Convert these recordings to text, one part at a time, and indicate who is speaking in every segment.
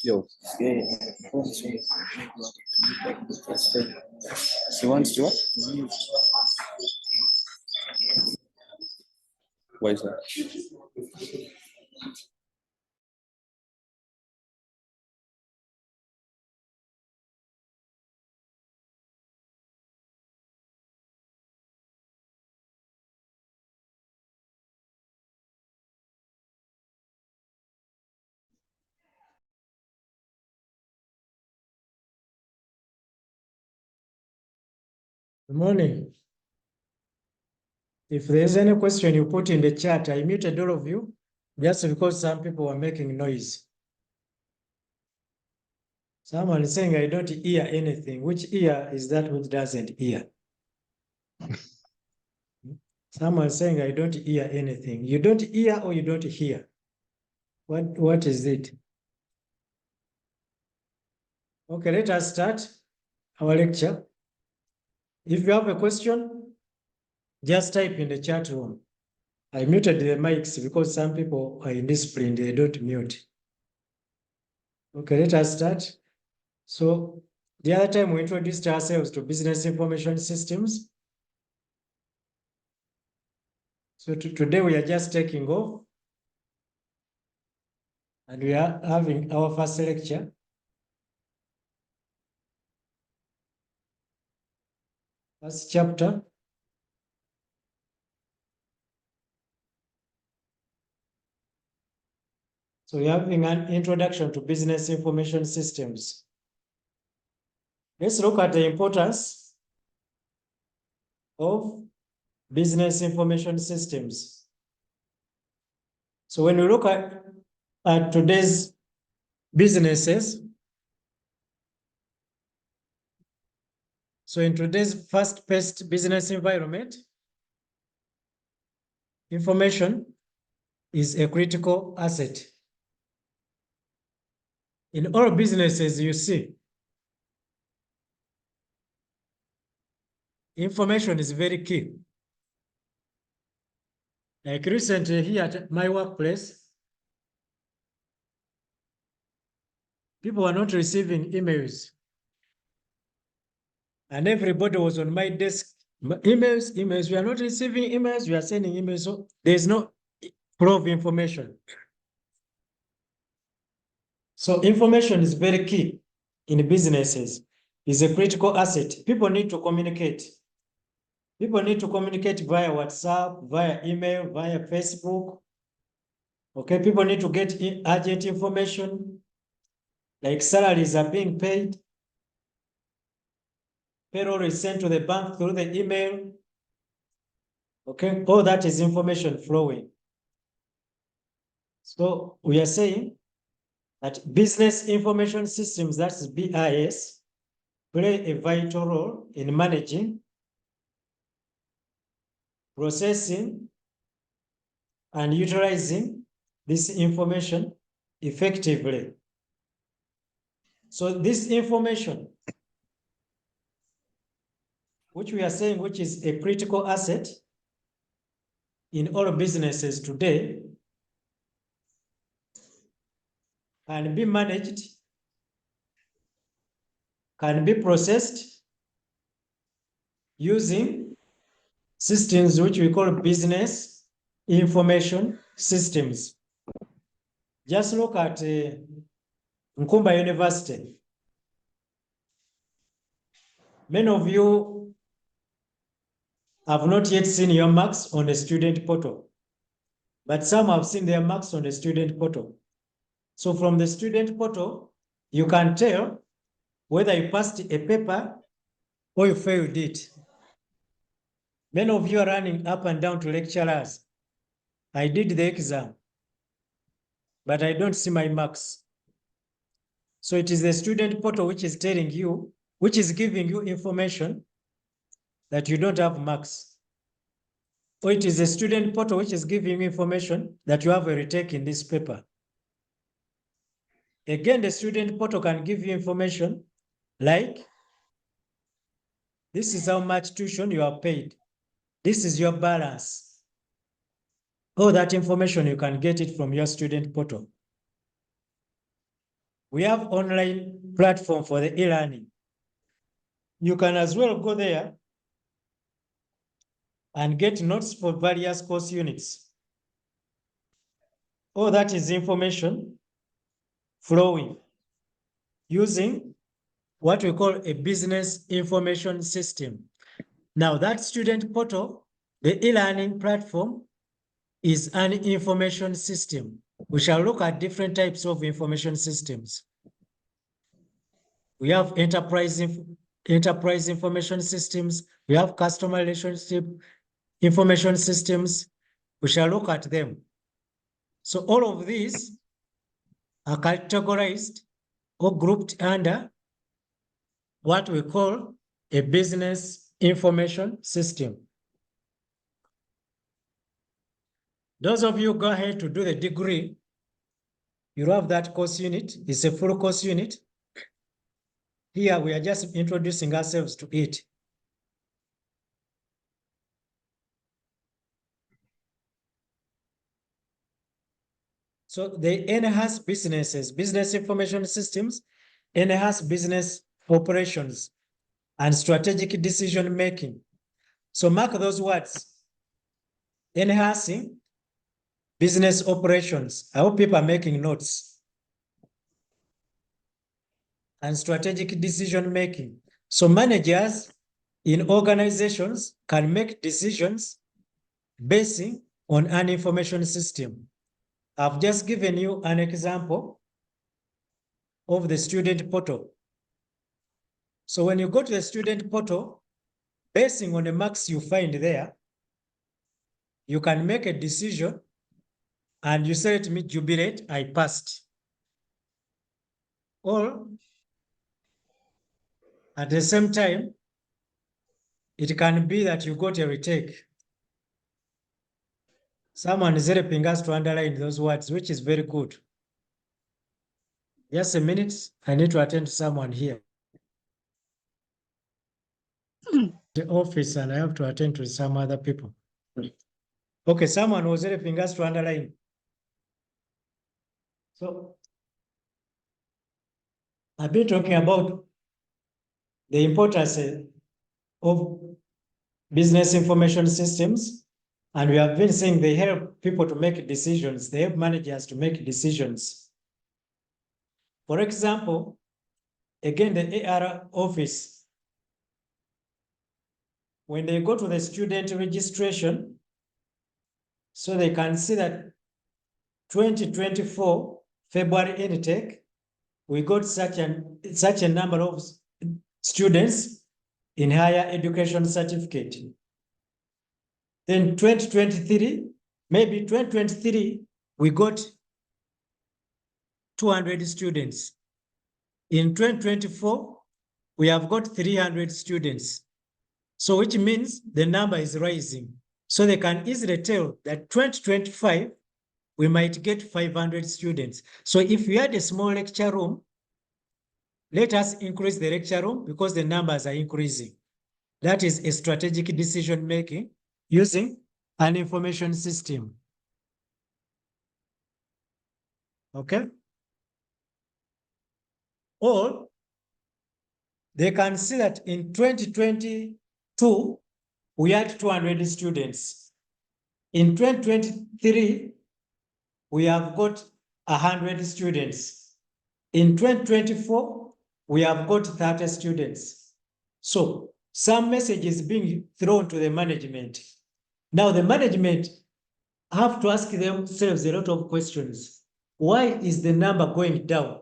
Speaker 1: Yo, she wants to what? Why is that?
Speaker 2: Good morning. If there's any question you put in the chat, I muted all of you just because some people were making noise. Someone is saying, I don't hear anything. Which ear is that which doesn't hear? Someone is saying, I don't hear anything. You don't hear or you don't hear? What is it? Okay, let us start our lecture. If you have a question, just type in the chat room. I muted the mics because some people are indisciplined, they don't mute. Okay, let us start. So the other time we introduced ourselves to business information systems. So today we are just taking off and we are having our first lecture. First chapter. So we are having an introduction to business information systems. Let's look at the importance of business information systems. So when we look at today's businesses, so in today's fast-paced business environment, information is a critical asset. In all businesses, you see, information is very key. Like recently here at my workplace, people are not receiving emails. And everybody was on my desk. Emails, we are not receiving emails, we are sending emails. So there's no flow of information. So information is very key in businesses. It's a critical asset. People need to communicate. People need to communicate via WhatsApp, via email, via Facebook. Okay, people need to get urgent information, like salaries are being paid, payroll is sent to the bank through the email. Okay, all that is information flowing. So we are saying that business information systems, that's BIS, play a vital role in managing, processing, and utilizing this information effectively. So this information, which we are saying, which is a critical asset in all businesses today, can be managed, can be processed using systems which we call business information systems. Just look at Nkumba University. Many of you have not yet seen your marks on the student portal, but some have seen their marks on the student portal. So from the student portal, you can tell whether you passed a paper or you failed it. Many of you are running up and down to lecturers. I did the exam, but I don't see my marks. So it is the student portal which is telling you, which is giving you information that you don't have marks. Or it is the student portal which is giving you information that you have a retake in this paper. Again, the student portal can give you information like, this is how much tuition you are paid. This is your balance. All that information, you can get it from your student portal. We have online platform for the e-learning. You can as well go there and get notes for various course units. All that is information flowing using what we call a business information system. Now that student portal, the e-learning platform, is an information system. We shall look at different types of information systems. We have enterprise information systems. We have customer relationship information systems. We shall look at them. So all of these are categorized or grouped under what we call a business information system. Those of you go ahead to do the degree, you have that course unit. It's a full course unit. Here we are just introducing ourselves to it. So they enhance businesses, business information systems, enhance business operations and strategic decision making. So mark those words. Enhancing business operations. I hope people are making notes. And strategic decision making. So managers in organizations can make decisions basing on an information system. I've just given you an example of the student portal. So when you go to the student portal, basing on the marks you find there, you can make a decision and you say to me, jubilate, I passed. Or at the same time, it can be that you got a retake. Someone is helping us to underline those words, which is very good. Just a minute, I need to attend to someone here. The office, and I have to attend to some other people. Okay, someone was helping us to underline. So I've been talking about the importance of business information systems, and we have been saying they help people to make decisions. They help managers to make decisions. For example, again, the AR office, when they go to the student registration, so they can see that 2024 February intake, we got such a number of students in higher education certificate. Then 2023, maybe 2023, we got 200 students. In 2024, we have got 300 students. So which means the number is rising. So they can easily tell that 2025, we might get 500 students. So if we had a small lecture room, let us increase the lecture room because the numbers are increasing. That is a strategic decision making using an information system. Okay? Or they can see that in 2022, we had 200 students. In 2023, we have got 100 students. In 2024, we have got 30 students. So some message is being thrown to the management. Now the management have to ask themselves a lot of questions. Why is the number going down?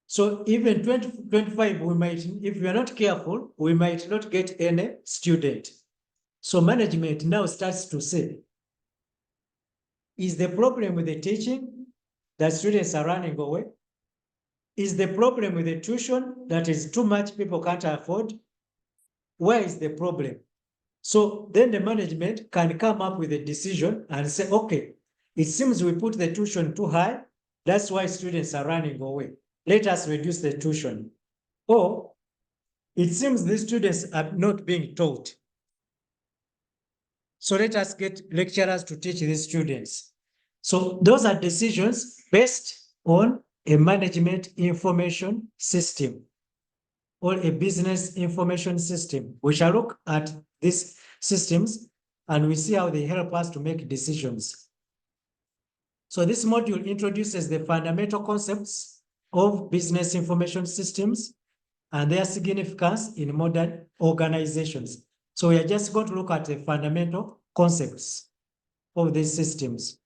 Speaker 2: So even 2025, we might, if we are not careful, we might not get any student. So management now starts to say, is the problem with the teaching that students are running away? Is the problem with the tuition that is too much, people can't afford? Where is the problem? So then the management can come up with a decision and say, okay, it seems we put the tuition too high. That's why students are running away. Let us reduce the tuition. Or it seems these students are not being taught. So let us get lecturers to teach these students. So those are decisions based on a management information system or a business information system. We shall look at these systems and we see how they help us to make decisions. So this module introduces the fundamental concepts of business information systems and their significance in modern organizations. So we are just going to look at the fundamental concepts of these systems.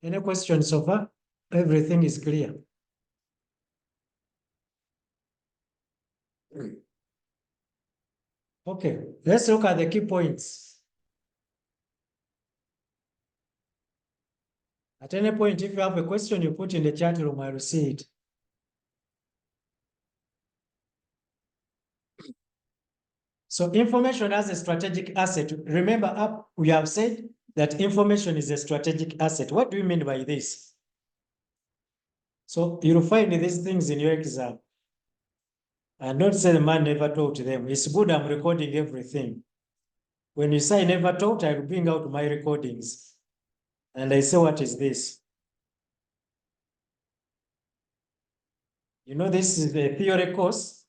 Speaker 2: Any questions so far? Everything is clear. Okay, let's look at the key points. At any point, if you have a question, you put in the chat room, I will see it. So information as a strategic asset. Remember, up we have said that information is a strategic asset. What do you mean by this? So you'll find these things in your exam. And don't say the man never taught them. It's good I'm recording everything. When you say never taught, I will bring out my recordings. And I say, what is this? You know, this is the theory course,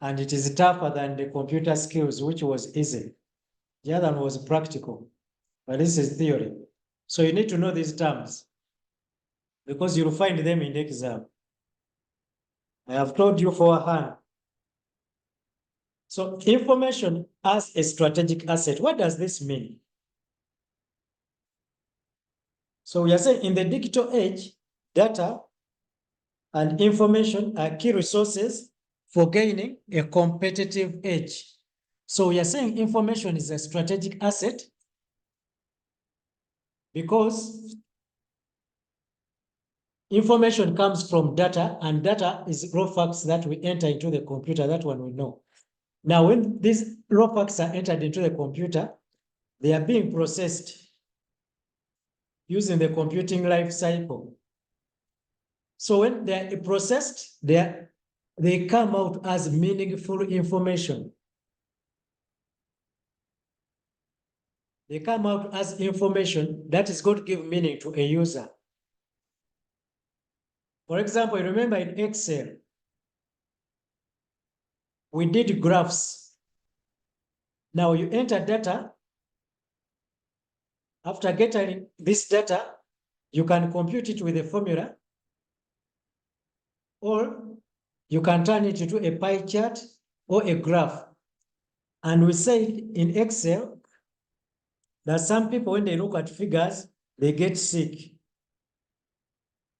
Speaker 2: and it is tougher than the computer skills, which was easy. The other one was practical, but this is theory. So you need to know these terms because you'll find them in the exam. I have told you for a hand. So information as a strategic asset, what does this mean? So we are saying in the digital age, data and information are key resources for gaining a competitive edge. So we are saying information is a strategic asset because information comes from data, and data is raw facts that we enter into the computer. That one we know. Now, when these raw facts are entered into the computer, they are being processed using the computing life cycle. So when they are processed, they come out as meaningful information. They come out as information that is going to give meaning to a user. For example, remember in Excel, we did graphs. Now you enter data. After getting this data, you can compute it with a formula, or you can turn it into a pie chart or a graph. And we say in Excel that some people, when they look at figures, they get sick.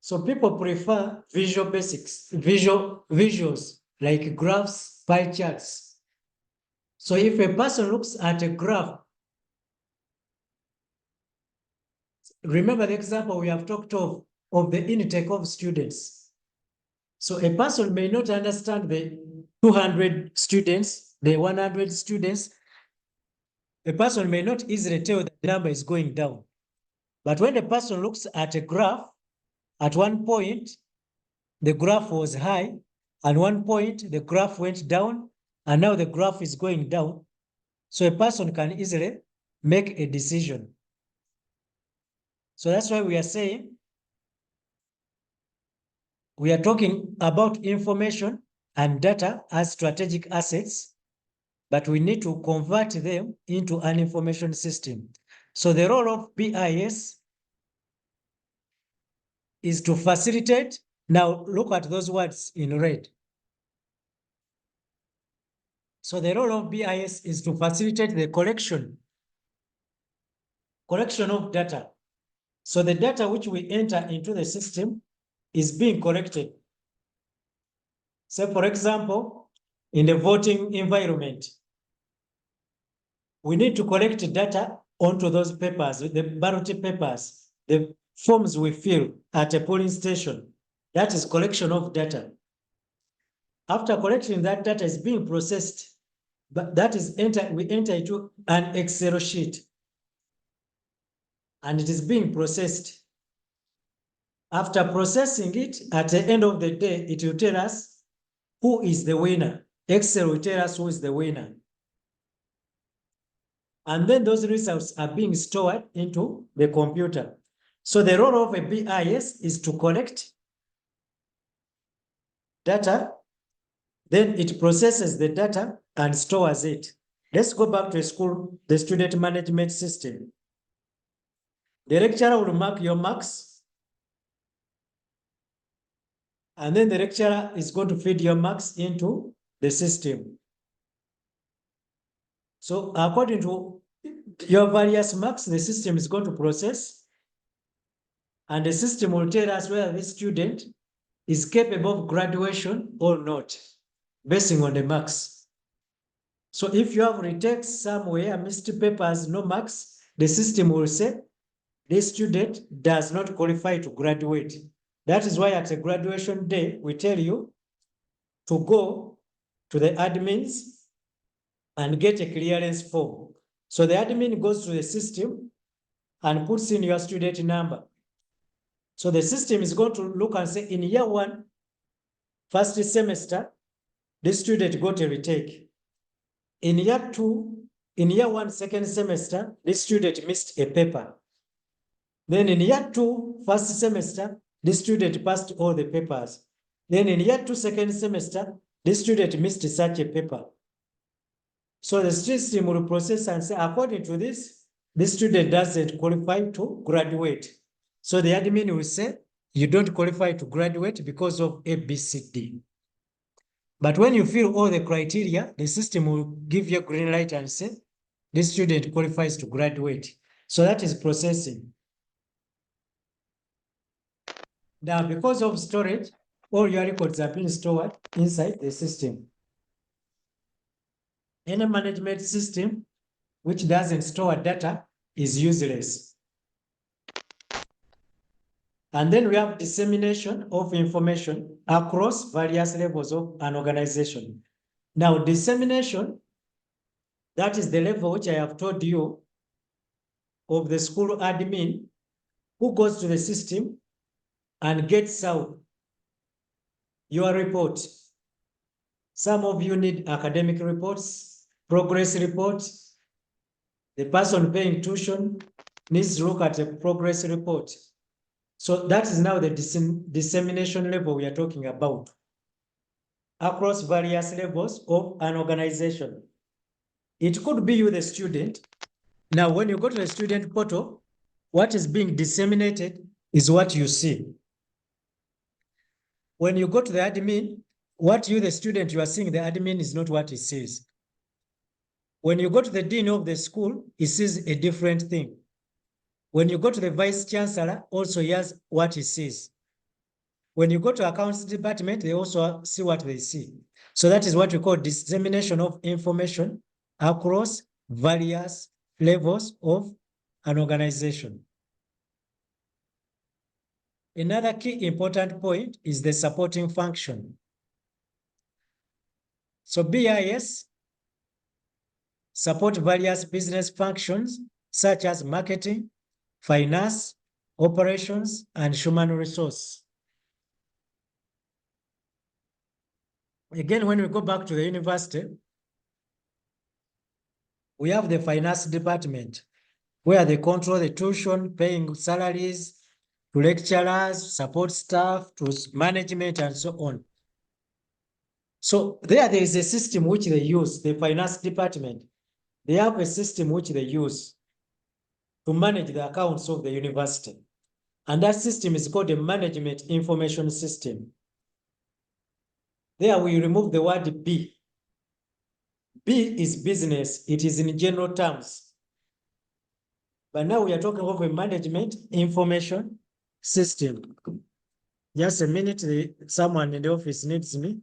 Speaker 2: So people prefer visual basics, visuals like graphs, pie charts. So if a person looks at a graph, remember the example we have talked of the intake of students. So a person may not understand the 200 students, the 100 students. A person may not easily tell that the number is going down. But when a person looks at a graph, at one point, the graph was high, and one point, the graph went down, and now the graph is going down. So a person can easily make a decision. So that's why we are saying we are talking about information and data as strategic assets, but we need to convert them into an information system. So the role of BIS is to facilitate. Now look at those words in red. So the role of BIS is to facilitate the collection of data. So the data which we enter into the system is being collected. So for example, in the voting environment, we need to collect data onto those papers, the ballot papers, the forms we fill at a polling station. That is collection of data. After collecting that data is being processed, but that is we enter into an Excel sheet and it is being processed. After processing it, at the end of the day, it will tell us who is the winner. Excel will tell us who is the winner. And then those results are being stored into the computer. So the role of a BIS is to collect data, then it processes the data and stores it. Let's go back to the student management system. The lecturer will mark your marks, and then the lecturer is going to feed your marks into the system. So according to your various marks, the system is going to process, and the system will tell us whether this student is capable of graduation or not, basing on the marks. So if you have retakes somewhere, missed papers, no marks, the system will say this student does not qualify to graduate. That is why at a graduation day, we tell you to go to the admins and get a clearance form. So the admin goes to the system and puts in your student number. So the system is going to look and say, in year one, first semester, this student got a retake. In year one, second semester, this student missed a paper. Then in year two, first semester, this student passed all the papers. Then in year two, second semester, this student missed such a paper. So the system will process and say, according to this student doesn't qualify to graduate. So the admin will say, you don't qualify to graduate because of A, B, C, D. But when you fill all the criteria, the system will give you a green light and say, this student qualifies to graduate. So that is processing. Now, because of storage, all your records have been stored inside the system. Any management system which doesn't store data is useless. And then we have dissemination of information across various levels of an organization. Now, dissemination, that is the level which I have told you of the school admin who goes to the system and gets out your report. Some of you need academic reports, progress reports. The person paying tuition needs to look at a progress report. So that is now the dissemination level we are talking about across various levels of an organization. It could be you, the student. Now, when you go to the student portal, what is being disseminated is what you see. When you go to the admin, what you, the student, you are seeing the admin is not what he sees. When you go to the dean of the school, he sees a different thing. When you go to the vice chancellor, also he has what he sees. When you go to accounts department, they also see what they see. So that is what we call dissemination of information across various levels of an organization. Another key important point is the supporting function. So BIS support various business functions such as marketing, finance, operations, and human resource. Again, when we go back to the university, we have the finance department where they control the tuition, paying salaries to lecturers, support staff, to management, and so on. So there is a system which they use, the finance department. They have a system which they use to manage the accounts of the university. And that system is called a management information system. There we remove the word B. B is business. It is in general terms. But now we are talking of a management information system. Just a minute, someone in the office needs me.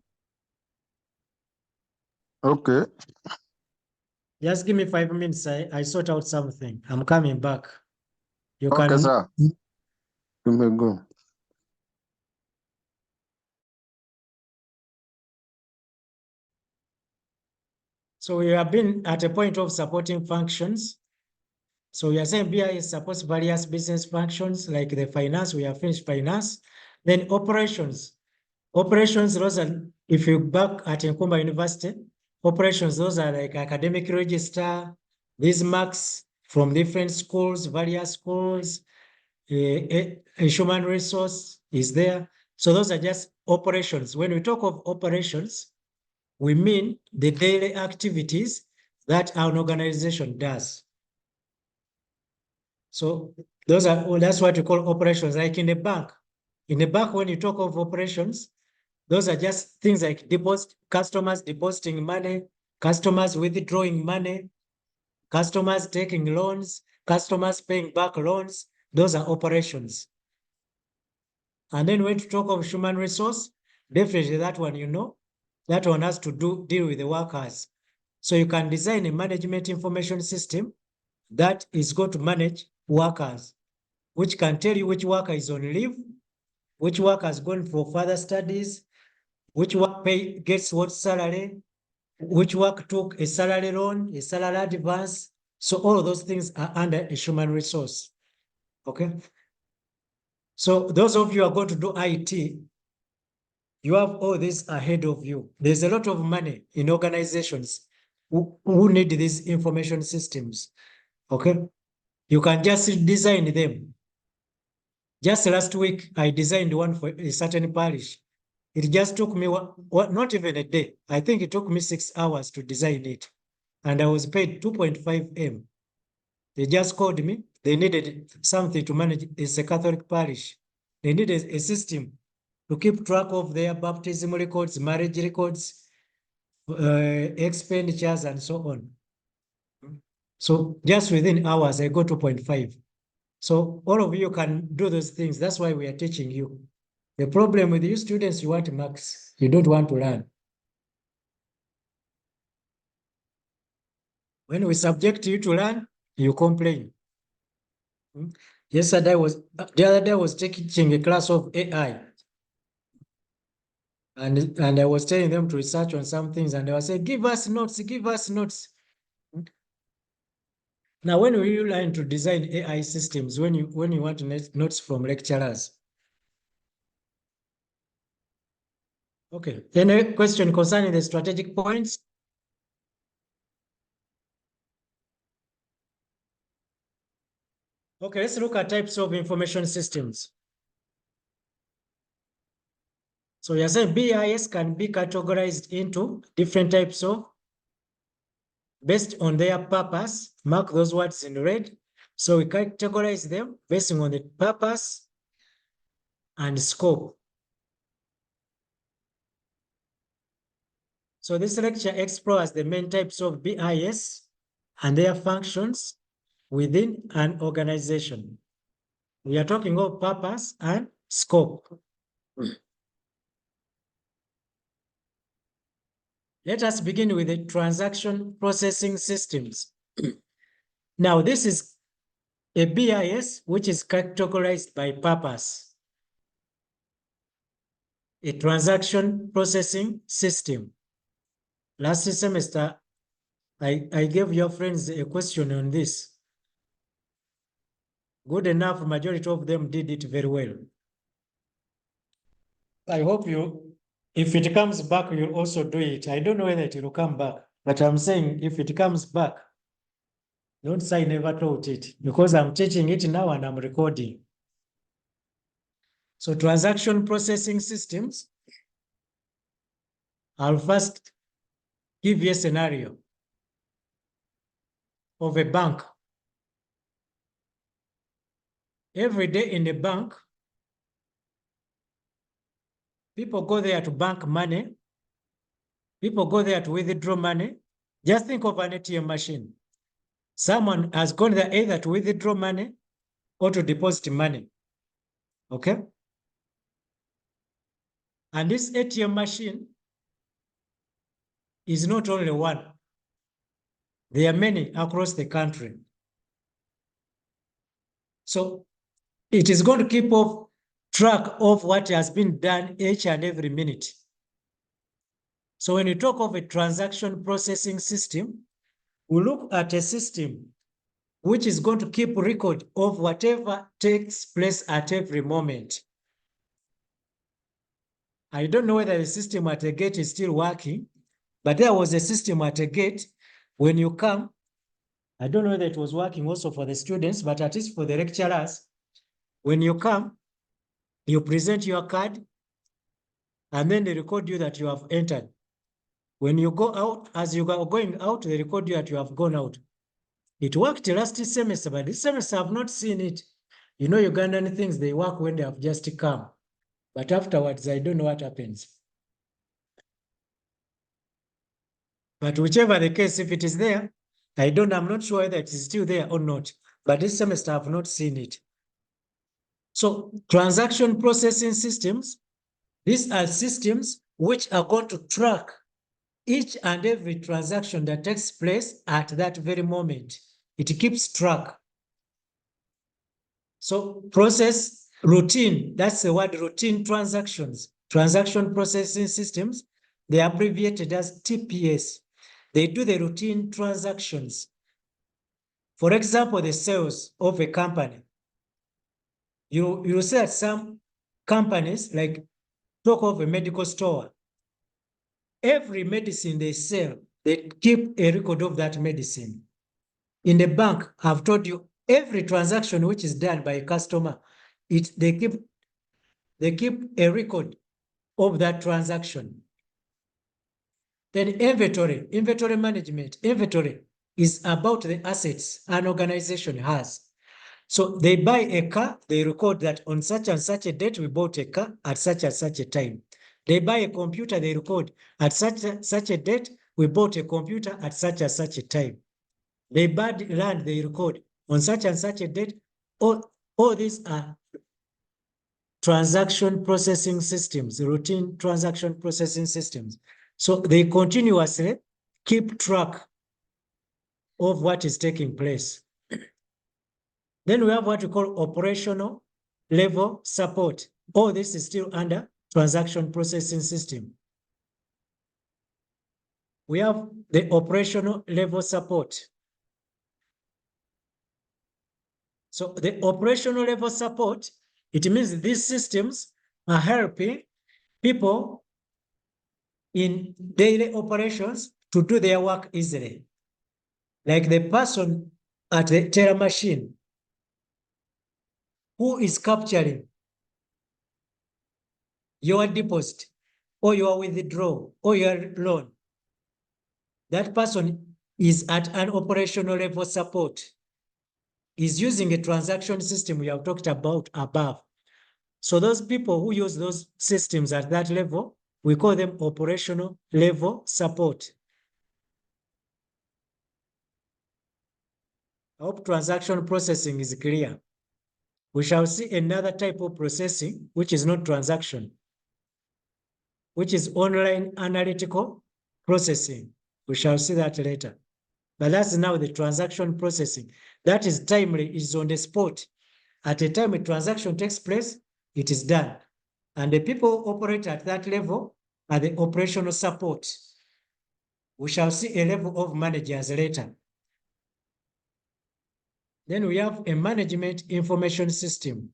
Speaker 3: Okay.
Speaker 2: Just give me 5 minutes. I sort out something. I'm coming back. You
Speaker 3: Okay,
Speaker 2: can,
Speaker 3: sir.
Speaker 1: You may go.
Speaker 2: So we have been at a point of supporting functions. So we are saying BIS supports various business functions like the finance, we have finished finance. Then operations. Operations, those are, if you back at Nkumba University, operations, those are like academic register, these marks from different schools, various schools, a human resource is there. So those are just operations. When we talk of operations, we mean the daily activities that an organization does. So those are, well, that's what we call operations, like in a bank. In a bank, when you talk of operations, those are just things like deposit, customers depositing money, customers withdrawing money, customers taking loans, customers paying back loans. Those are operations. And then when you talk of human resource, definitely that one, you know, that one has to deal with the workers. So you can design a management information system that is going to manage workers, which can tell you which worker is on leave, which worker is going for further studies, which work gets what salary, which work took a salary loan, a salary advance. So all of those things are under a human resource. Okay. So those of you who are going to do IT, you have all this ahead of you. There's a lot of money in organizations who need these information systems. Okay. You can just design them. Just last week, I designed one for a certain parish. It just took me not even a day. I think it took me 6 hours to design it. And I was paid 2.5 M. They just called me. They needed something to manage. It's a Catholic parish. They needed a system to keep track of their baptism records, marriage records, expenditures, and so on. So just within hours, I got 2.5. So all of you can do those things. That's why we are teaching you. The problem with you students, you want marks. You don't want to learn. When we subject you to learn, you complain. The other day I was teaching a class of AI. And I was telling them to research on some things, and they were saying, give us notes, give us notes. Now, when will you learn to design AI systems when you want notes from lecturers? Okay. Any question concerning the strategic points? Okay, let's look at types of information systems. So you're saying BIS can be categorized into different types of, based on their purpose. Mark those words in red. So we categorize them based on the purpose and scope. So this lecture explores the main types of BIS and their functions within an organization. We are talking about purpose and scope. Let us begin with the transaction processing systems. Now, this is a BIS which is categorized by purpose. A transaction processing system. Last semester, I gave your friends a question on this. Good enough, majority of them did it very well. I hope if it comes back, you'll also do it. I don't know whether it will come back, but I'm saying if it comes back, don't say I never taught it, because I'm teaching it now and I'm recording. So transaction processing systems, I'll first give you a scenario of a bank. Every day in the bank, people go there to bank money. People go there to withdraw money. Just think of an ATM machine. Someone has gone there either to withdraw money or to deposit money. Okay? And this ATM machine is not only one. There are many across the country. So it is going to keep off track of what has been done each and every minute. So when you talk of a transaction processing system, we look at a system which is going to keep record of whatever takes place at every moment. I don't know whether the system at a gate is still working, but there was a system at a gate. When you come, I don't know whether it was working also for the students, but at least for the lecturers, when you come, you present your card, and then they record you that you have entered. When you go out, as you are going out, they record you that you have gone out. It worked last semester, but this semester I've not seen it. You know, Ugandan things, they work when they have just come. But afterwards, I don't know what happens. But whichever the case, if it is there, I'm not sure whether it is still there or not. But this semester I've not seen it. So transaction processing systems, these are systems which are going to track each and every transaction that takes place at that very moment. It keeps track. So process routine, that's the word routine transactions. Transaction processing systems, they are abbreviated as TPS. They do the routine transactions. For example, the sales of a company. You see that some companies, like talk of a medical store, every medicine they sell, they keep a record of that medicine. In the bank, I've told you, every transaction which is done by a customer, they keep a record of that transaction. Then inventory management. Inventory is about the assets an organization has. So they buy a car, they record that on such and such a date we bought a car at such and such a time. They buy a computer, they record at such a date we bought a computer at such and such a time. They buy land, they record on such and such a date. All these are transaction processing systems, routine transaction processing systems. So they continuously keep track of what is taking place. Then we have what we call operational level support. All this is still under transaction processing system. We have the operational level support. So the operational level support, it means these systems are helping people in daily operations to do their work easily. Like the person at the teller machine who is capturing your deposit or your withdrawal or your loan. That person is at an operational level support, is using a transaction system we have talked about above. So those people who use those systems at that level, we call them operational level support. I hope transaction processing is clear. We shall see another type of processing, which is not transaction, which is online analytical processing. We shall see that later. But that's now the transaction processing. That is timely, is on the spot. At the time a transaction takes place, it is done. And the people who operate at that level are the operational support. We shall see a level of managers later. Then we have a management information system,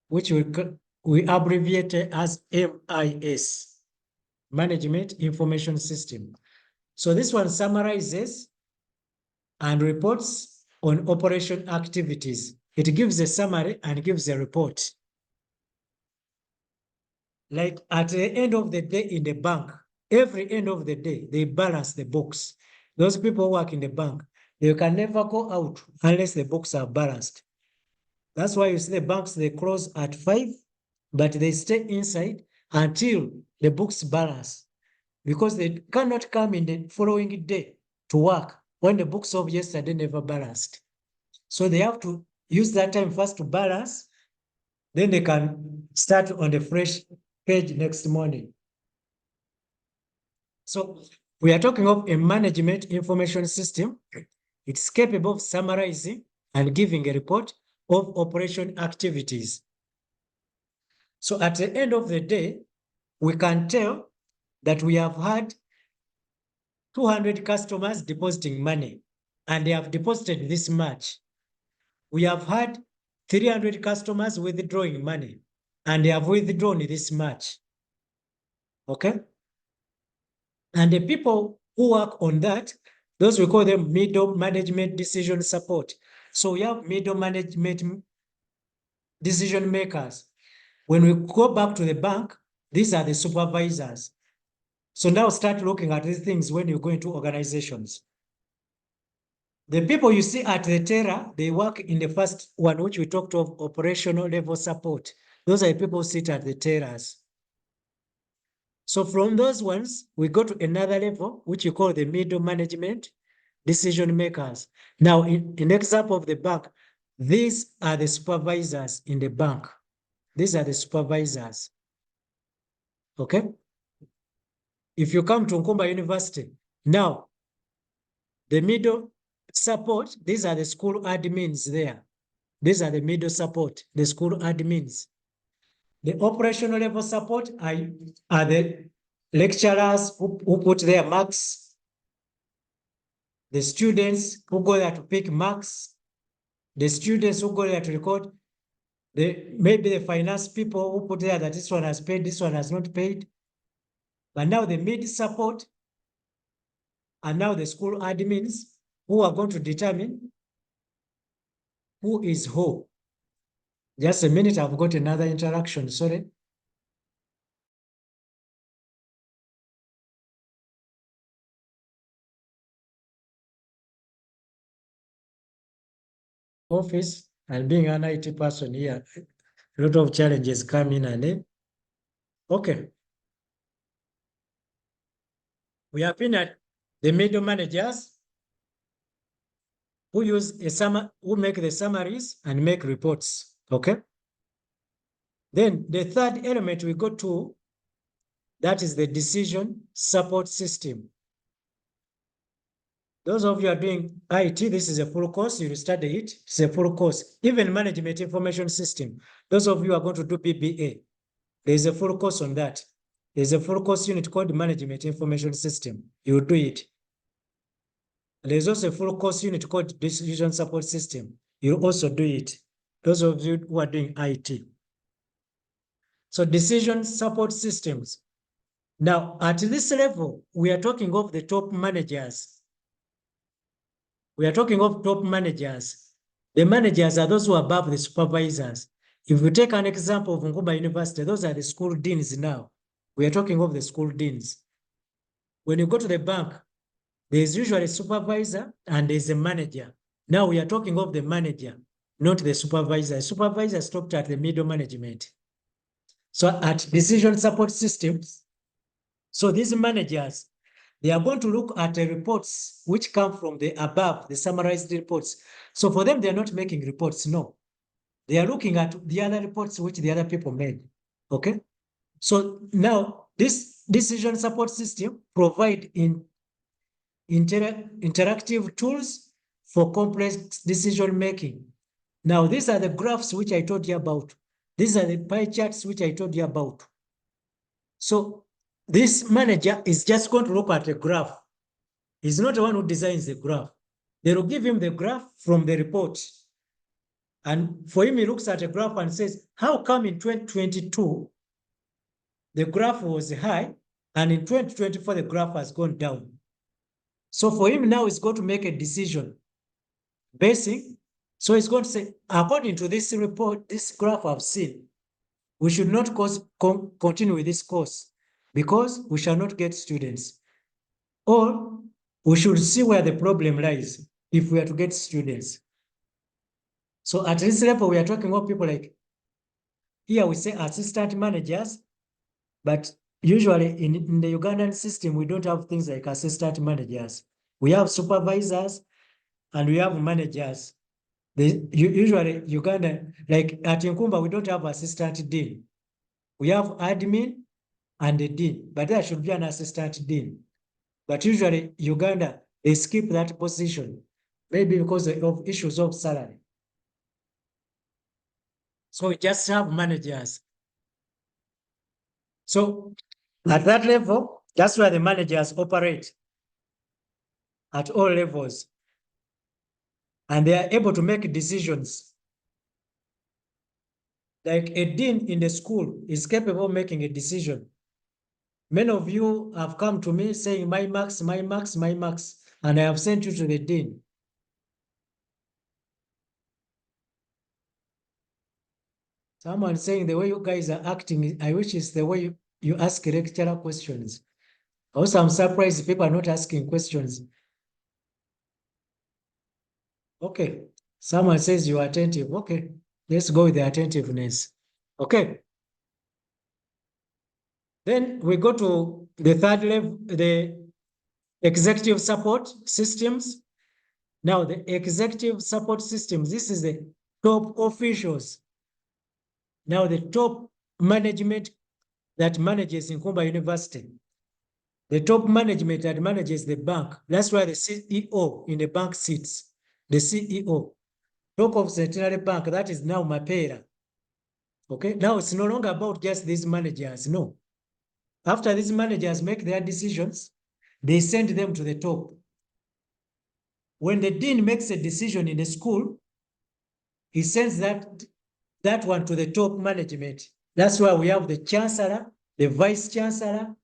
Speaker 2: which we abbreviate as MIS, Management Information System. So this one summarizes and reports on operation activities. It gives a summary and gives a report. Like at the end of the day in the bank, every end of the day, they balance the books. Those people who work in the bank, they can never go out unless the books are balanced. That's why you see the banks, they close at 5, but they stay inside until the books balance, because they cannot come in the following day to work when the books of yesterday never balanced. So they have to use that time first to balance, then they can start on the fresh page next morning. So we are talking of a management information system. It's capable of summarizing and giving a report of operation activities. So at the end of the day, we can tell that we have had 200 customers depositing money, and they have deposited this much. We have had 300 customers withdrawing money, and they have withdrawn this much. Okay? And the people who work on that, those we call them middle management decision support. So we have middle management decision makers. When we go back to the bank, these are the supervisors. So now start looking at these things when you go into organizations. The people you see at the teller, they work in the first one, which we talked of, operational level support. Those are the people who sit at the tellers. So from those ones, we go to another level, which you call the middle management decision makers. Now, in example of the bank, these are the supervisors in the bank. These are the supervisors. Okay? If you come to Nkumba University, now, the middle support, these are the school admins there. These are the middle support, the school admins. The operational level support are the lecturers who put their marks, the students who go there to pick marks, the students who go there to record, maybe the finance people who put there that this one has paid, this one has not paid. But now the mid support are now the school admins who are going to determine who is who. Just a minute, I've got another interaction, sorry. Office, and being an IT person here, a lot of challenges come in and okay. We have been at the middle managers who who make the summaries and make reports. Okay. Then the third element we go to, that is the decision support system. Those of you are doing IT, this is a full course, you will study it. It's a full course. Even management information system. Those of you are going to do BBA. There's a full course on that. There's a full course unit called management information system. You will do it. There's also a full course unit called decision support system. You'll also do it. Those of you who are doing IT. So decision support systems. Now, at this level, we are talking of the top managers. We are talking of top managers. The managers are those who are above the supervisors. If we take an example of Nkumba University, those are the school deans now. We are talking of the school deans. When you go to the bank, there's usually a supervisor and there's a manager. Now we are talking of the manager, not the supervisor. The supervisor stopped at the middle management. So at decision support systems, so these managers, they are going to look at the reports which come from the above, the summarized reports. So for them, they're not making reports, no. They are looking at the other reports which the other people made, okay? So now this decision support system provide interactive tools for complex decision making. Now, these are the graphs which I told you about. These are the pie charts which I told you about. So this manager is just going to look at the graph. He's not the one who designs the graph. They will give him the graph from the report. And for him, he looks at a graph and says, how come in 2022, the graph was high, and in 2024, the graph has gone down? So for him now, he's going to make a decision. Basing, so he's going to say, according to this report, this graph I've seen, we should not continue with this course because we shall not get students. Or we should see where the problem lies if we are to get students. So at this level, we are talking about people like, here we say assistant managers, but usually in the Ugandan system, we don't have things like assistant managers. We have supervisors and we have managers. Usually Uganda, like at Nkumba, we don't have assistant dean. We have admin and a dean, but there should be an assistant dean. But usually Uganda, they skip that position, maybe because of issues of salary. So we just have managers. So at that level, that's where the managers operate at all levels. And they are able to make decisions. Like a dean in the school is capable of making a decision. Many of you have come to me saying, my marks, my marks, my marks, and I have sent you to the dean. Someone saying the way you guys are acting, I wish it's the way you ask lecturer questions. Also, I'm surprised people are not asking questions. Okay, someone says you are attentive. Okay, let's go with the attentiveness. Okay. Then we go to the third level, the executive support systems. Now, the executive support systems, this is the top officials. Now, the top management that manages Nkumba University, the top management that manages the bank. That's why the CEO in the bank sits, the CEO. Talk of Centenary Bank, that is now Mapera. Okay, now it's no longer about just these managers, no. After these managers make their decisions, they send them to the top. When the dean makes a decision in the school, he sends that one to the top management. That's why we have the chancellor, the vice chancellor,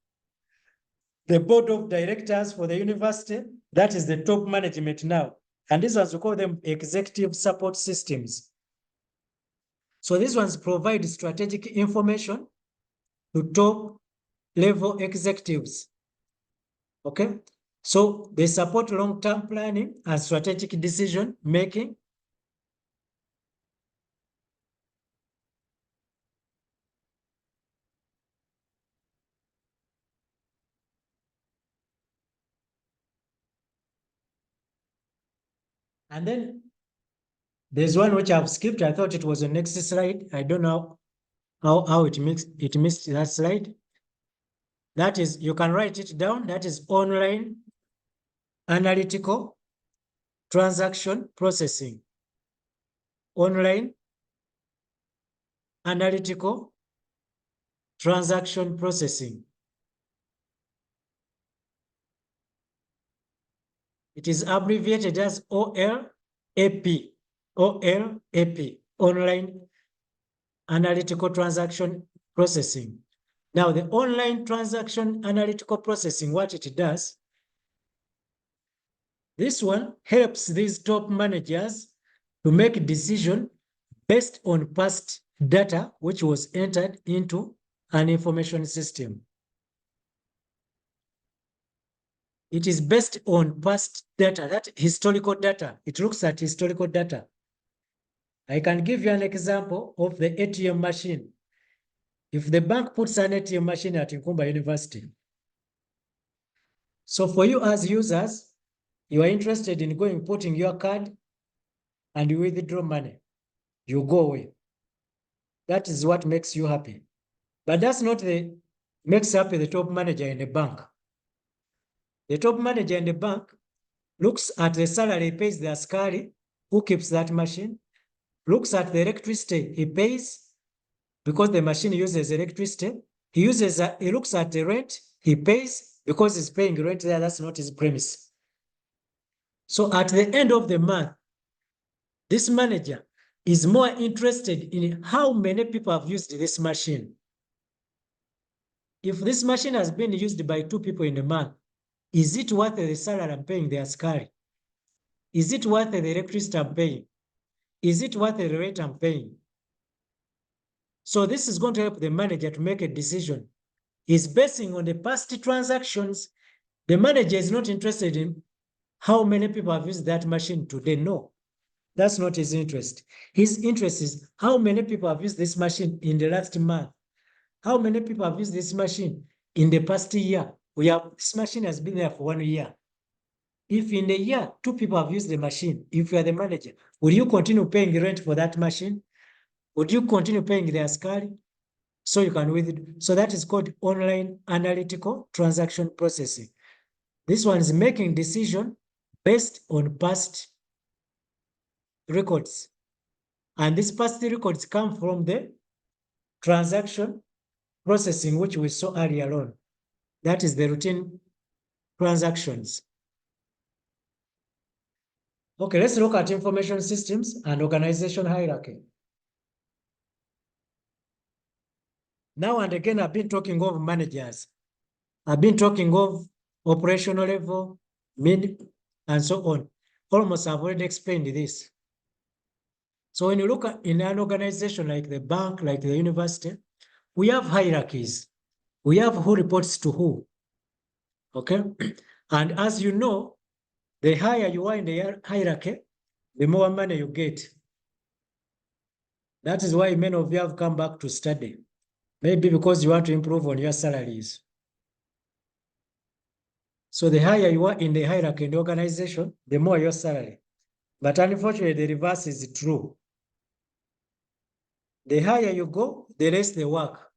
Speaker 2: the board of directors for the university. That is the top management now. And these ones, we call them executive support systems. So these ones provide strategic information to top level executives. Okay, so they support long-term planning and strategic decision making. And then there's one which I've skipped. I thought it was the next slide. I don't know how it missed that slide. That is, you can write it down. That is online analytical transaction processing. Online analytical transaction processing. It is abbreviated as OLAP. OLAP, online analytical transaction processing. Now, the online transaction analytical processing, what it does, this one helps these top managers to make a decision based on past data which was entered into an information system. It is based on past data, that historical data. It looks at historical data. I can give you an example of the ATM machine. If the bank puts an ATM machine at Nkumba University, so for you as users, you are interested in going, putting your card and you withdraw money, you go away. That is what makes you happy. But that's not the makes happy the top manager in the bank. The top manager in the bank looks at the salary he pays the askari who keeps that machine, looks at the electricity he pays because the machine uses electricity. He looks at the rent he pays because he's paying rent there. That's not his premise. So at the end of the month, this manager is more interested in how many people have used this machine. If this machine has been used by 2 people in a month, is it worth the salary I'm paying the askari? Is it worth the electricity I'm paying? Is it worth the rent I'm paying? So this is going to help the manager to make a decision. He's basing on the past transactions. The manager is not interested in how many people have used that machine today. No, that's not his interest. His interest is how many people have used this machine in the last month. How many people have used this machine in the past year? This machine has been there for 1 year. If in a year, 2 people have used the machine, if you are the manager, will you continue paying rent for that machine? Would you continue paying the askari? So you can so that is called online analytical transaction processing. This one is making decision based on past records. And these past records come from the transaction processing, which we saw earlier on. That is the routine transactions. Okay, let's look at information systems and organization hierarchy. Now and again, I've been talking of managers. I've been talking of operational level, mid, and so on. Almost I've already explained this. So when you look at in an organization like the bank, like the university, we have hierarchies. We have who reports to who. Okay. And as you know, the higher you are in the hierarchy, the more money you get. That is why many of you have come back to study. Maybe because you want to improve on your salaries. So the higher you are in the hierarchy in the organization, the more your salary. But unfortunately, the reverse is true. The higher you go, the less the work.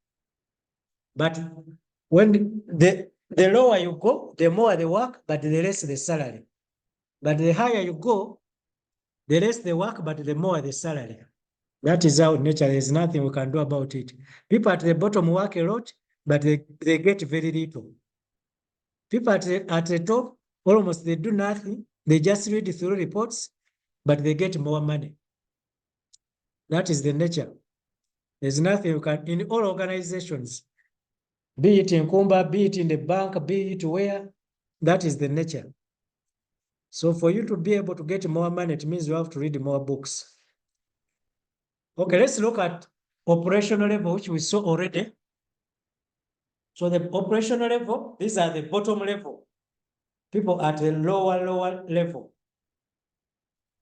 Speaker 2: But when the lower you go, the more the work, but the less the salary. But the higher you go, the less the work, but the more the salary. That is how nature, there's nothing we can do about it. People at the bottom work a lot, but they get very little. People at the top, almost they do nothing. They just read through reports, but they get more money. That is the nature. There's nothing you can, in all organizations, be it in Nkumba, be it in the bank, be it where, that is the nature. So for you to be able to get more money, it means you have to read more books. Okay, let's look at operational level, which we saw already. So the operational level, these are the bottom level. People at the lower level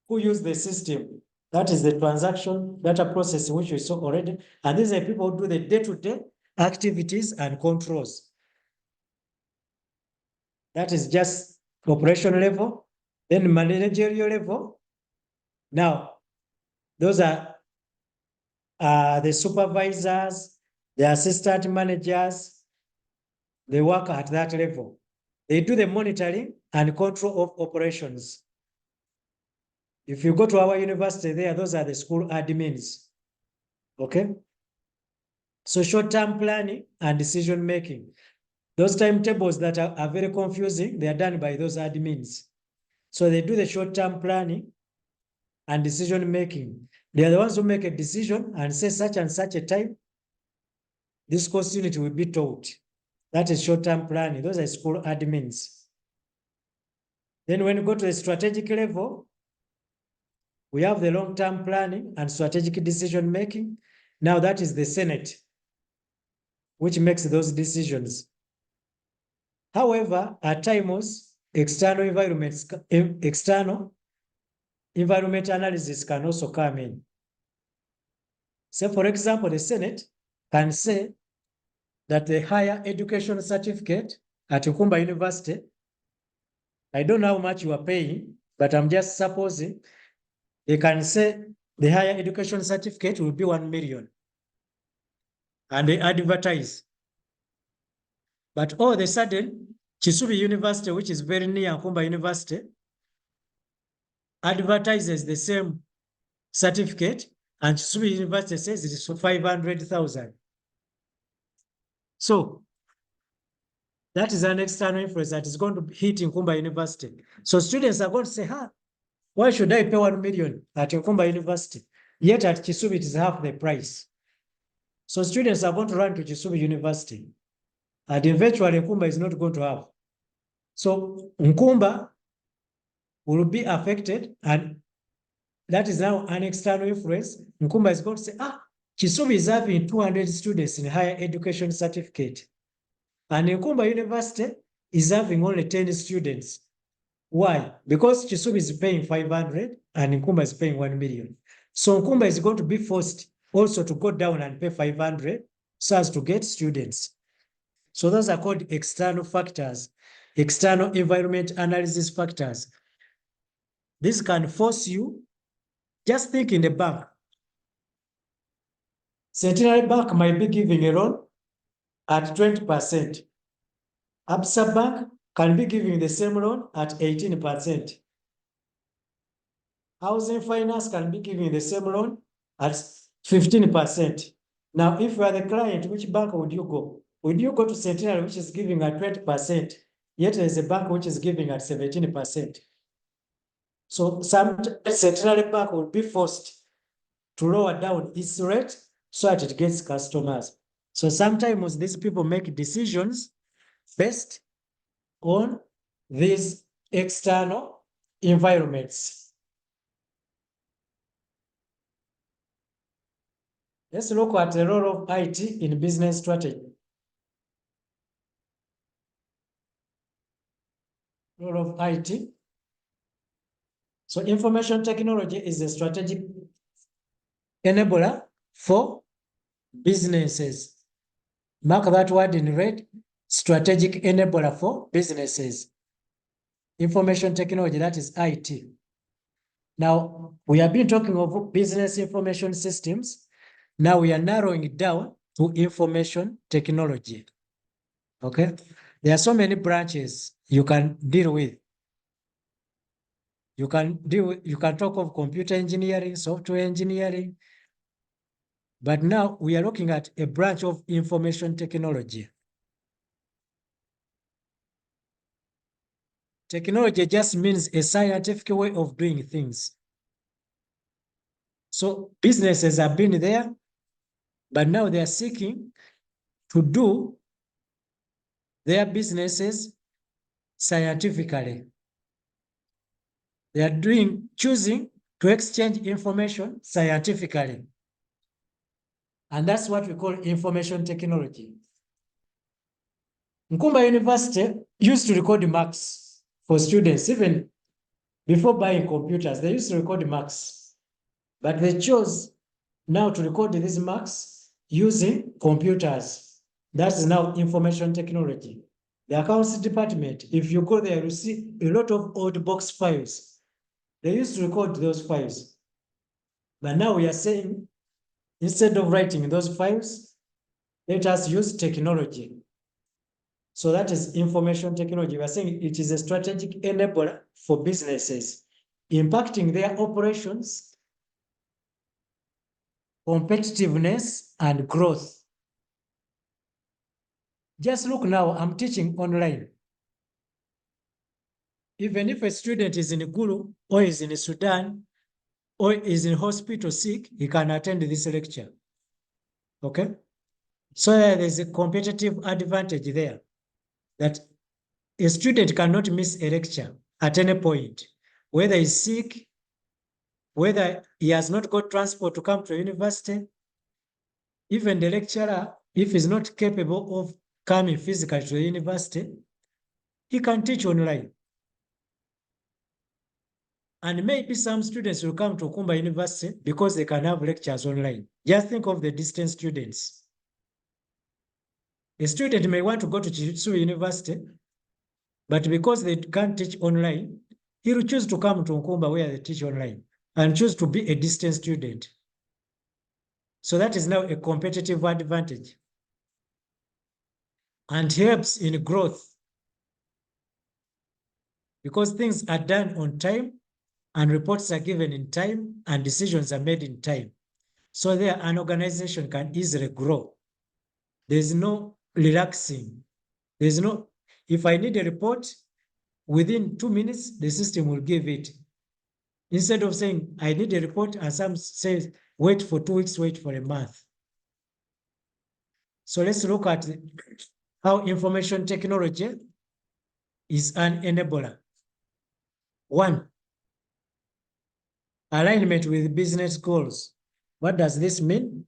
Speaker 2: who use the system. That is the transaction data processing, which we saw already. And these are people who do the day-to-day activities and controls. That is just operational level. Then managerial level. Now, those are the supervisors, the assistant managers. They work at that level. They do the monitoring and control of operations. If you go to our university there, those are the school admins. Okay? So short-term planning and decision-making. Those timetables that are very confusing, they are done by those admins. So they do the short-term planning and decision-making. They are the ones who make a decision and say such and such a time, this course unit will be taught. That is short-term planning. Those are school admins. Then when you go to the strategic level, we have the long-term planning and strategic decision-making. Now that is the Senate, which makes those decisions. However, at times, external environment analysis can also come in. So for example, the Senate can say that the higher education certificate at Nkumba University, I don't know how much you are paying, but I'm just supposing they can say the higher education certificate will be 1 million. And they advertise. But all of a sudden, Kisubi University, which is very near Nkumba University, advertises the same certificate, and Kisubi University says it is for 500,000. So that is an external influence that is going to hit Nkumba University. So students are going to say, why should I pay 1 million at Nkumba University? Yet at Kisubi it is half the price. So students are going to run to Kisubi University. And eventually Nkumba is not going to have. So Nkumba will be affected, and that is now an external influence. Nkumba is going to say, Kisubi is having 200 students in higher education certificate. And Nkumba University is having only 10 students. Why? Because Kisubi is paying 500 and Nkumba is paying 1 million. So Nkumba is going to be forced also to go down and pay 500 so as to get students. So those are called external factors, external environment analysis factors. This can force you, just think in the bank. Centenary Bank might be giving a loan at 20%. Absa Bank can be giving the same loan at 18%. Housing Finance can be giving the same loan at 15%. Now, if you are the client, which bank would you go? Would you go to Centenary, which is giving at 20%, yet there is a bank which is giving at 17%? So some Centenary Bank will be forced to lower down its rate so that it gets customers. So sometimes these people make decisions based on these external environments. Let's look at the role of IT in business strategy. Role of IT. So information technology is a strategic enabler for businesses. Mark that word in red, strategic enabler for businesses. Information technology, that is IT. Now, we have been talking of business information systems. Now we are narrowing it down to information technology. Okay? There are so many branches you can deal with. You can talk of computer engineering, software engineering, but now we are looking at a branch of information technology. Technology just means a scientific way of doing things. So businesses have been there, but now they are seeking to do their businesses scientifically. They are choosing to exchange information scientifically. And that's what we call information technology. Nkumba University used to record marks for students, even before buying computers, they used to record marks. But they chose now to record these marks using computers. That is now information technology. The accounts department, if you go there, you see a lot of old box files. They used to record those files. But now we are saying, instead of writing those files, let us use technology. So that is information technology. We are saying it is a strategic enabler for businesses, impacting their operations, competitiveness, and growth. Just look now, I'm teaching online. Even if a student is in Gulu, or is in Sudan, or is in hospital sick, he can attend this lecture. Okay? So there's a competitive advantage there, that a student cannot miss a lecture at any point, whether he's sick, whether he has not got transport to come to university. Even the lecturer, if he's not capable of coming physically to the university, he can teach online. And maybe some students will come to Nkumba University because they can have lectures online. Just think of the distance students. A student may want to go to Chitsu University, but because they can't teach online, he will choose to come to Nkumba where they teach online and choose to be a distance student. So that is now a competitive advantage and helps in growth, because things are done on time and reports are given in time and decisions are made in time. So there an organization can easily grow. There's no relaxing. There's no, if I need a report, within 2 minutes, the system will give it. Instead of saying, I need a report, and some says, wait for 2 weeks, wait for a month. So let's look at how information technology is an enabler. 1, alignment with business goals. What does this mean?